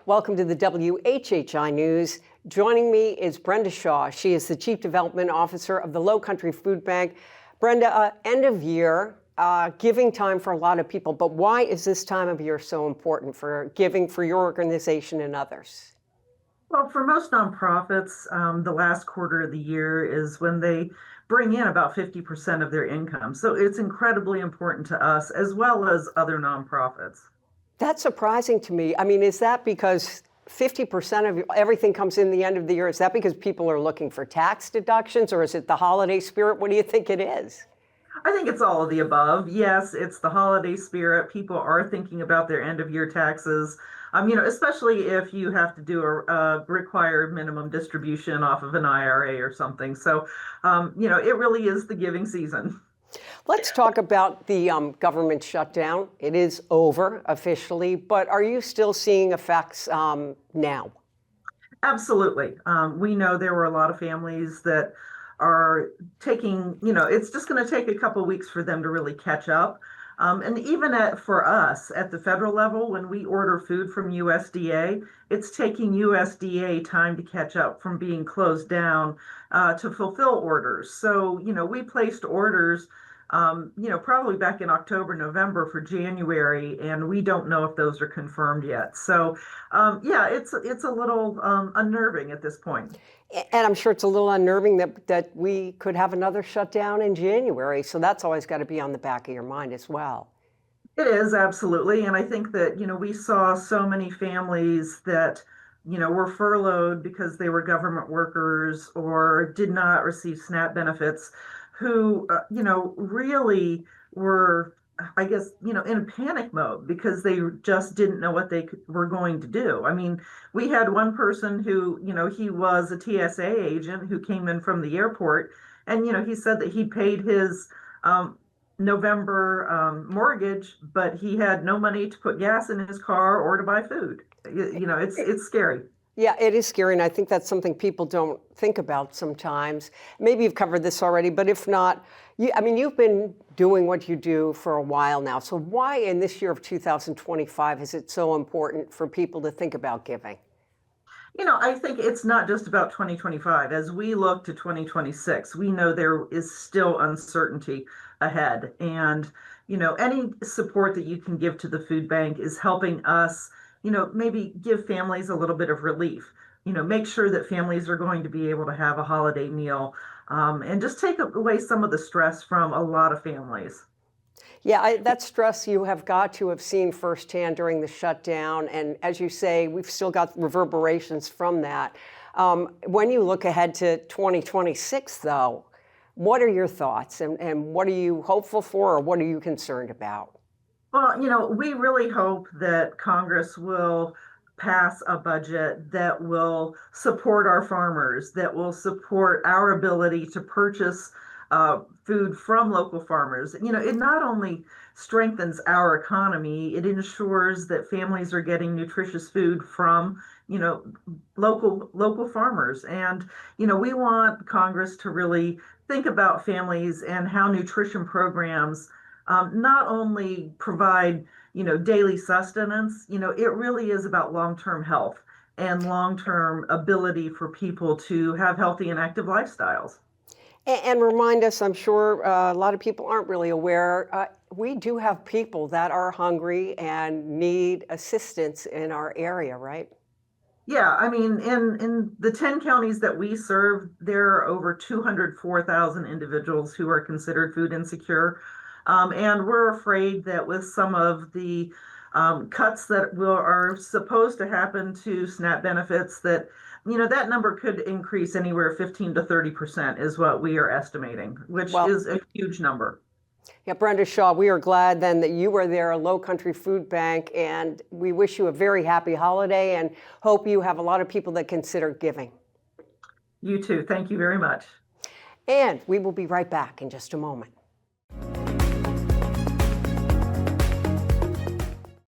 Welcome to the WHHI News. Joining me is Brenda Shaw. She is the Chief Development Officer of the Lowcountry Food Bank. Brenda, end of year, giving time for a lot of people, but why is this time of year so important for giving for your organization and others? Well, for most nonprofits, the last quarter of the year is when they bring in about 50% of their income. So it's incredibly important to us as well as other nonprofits. That's surprising to me. I mean, is that because 50% of everything comes in the end of the year? Is that because people are looking for tax deductions, or is it the holiday spirit? What do you think it is? I think it's all of the above. Yes, it's the holiday spirit. People are thinking about their end of year taxes. Especially if you have to do a required minimum distribution off of an IRA or something. So, it really is the giving season. Let's talk about the government shutdown. It is over officially, but are you still seeing effects now? Absolutely. We know there were a lot of families that are taking, it's just going to take a couple of weeks for them to really catch up. And even for us at the federal level, when we order food from USDA, it's taking USDA time to catch up from being closed down to fulfill orders. So, we placed orders probably back in October, November for January, and we don't know if those are confirmed yet. So, it's a little unnerving at this point. And I'm sure it's a little unnerving that we could have another shutdown in January. So that's always got to be on the back of your mind as well. It is, absolutely. And I think that, we saw so many families that, were furloughed because they were government workers or did not receive SNAP benefits, who, really were, I guess, in a panic mode because they just didn't know what they were going to do. I mean, we had one person who, he was a TSA agent who came in from the airport, and, he said that he paid his November mortgage, but he had no money to put gas in his car or to buy food. It's scary. Yeah, it is scary, and I think that's something people don't think about sometimes. Maybe you've covered this already, but if not, you've been doing what you do for a while now. So why in this year of 2025 is it so important for people to think about giving? I think it's not just about 2025. As we look to 2026, we know there is still uncertainty ahead. And, any support that you can give to the food bank is helping us maybe give families a little bit of relief, make sure that families are going to be able to have a holiday meal, and just take away some of the stress from a lot of families. Yeah, that stress you have got to have seen firsthand during the shutdown. And as you say, we've still got reverberations from that. When you look ahead to 2026, though, what are your thoughts and what are you hopeful for, or what are you concerned about? Well, we really hope that Congress will pass a budget that will support our farmers, that will support our ability to purchase food from local farmers. It not only strengthens our economy, it ensures that families are getting nutritious food from, local farmers. And, we want Congress to really think about families and how nutrition programs not only provide, daily sustenance, it really is about long-term health and long-term ability for people to have healthy and active lifestyles. And remind us, I'm sure a lot of people aren't really aware, we do have people that are hungry and need assistance in our area, right? Yeah, I mean, in the 10 counties that we serve, there are over 204,000 individuals who are considered food insecure. And we're afraid that with some of the cuts that are supposed to happen to SNAP benefits, that that number could increase anywhere 15 to 30% is what we are estimating, which is a huge number. Yeah, Brenda Shaw, we are glad then that you were there, Lowcountry Food Bank, and we wish you a very happy holiday and hope you have a lot of people that consider giving. You too. Thank you very much. And we will be right back in just a moment.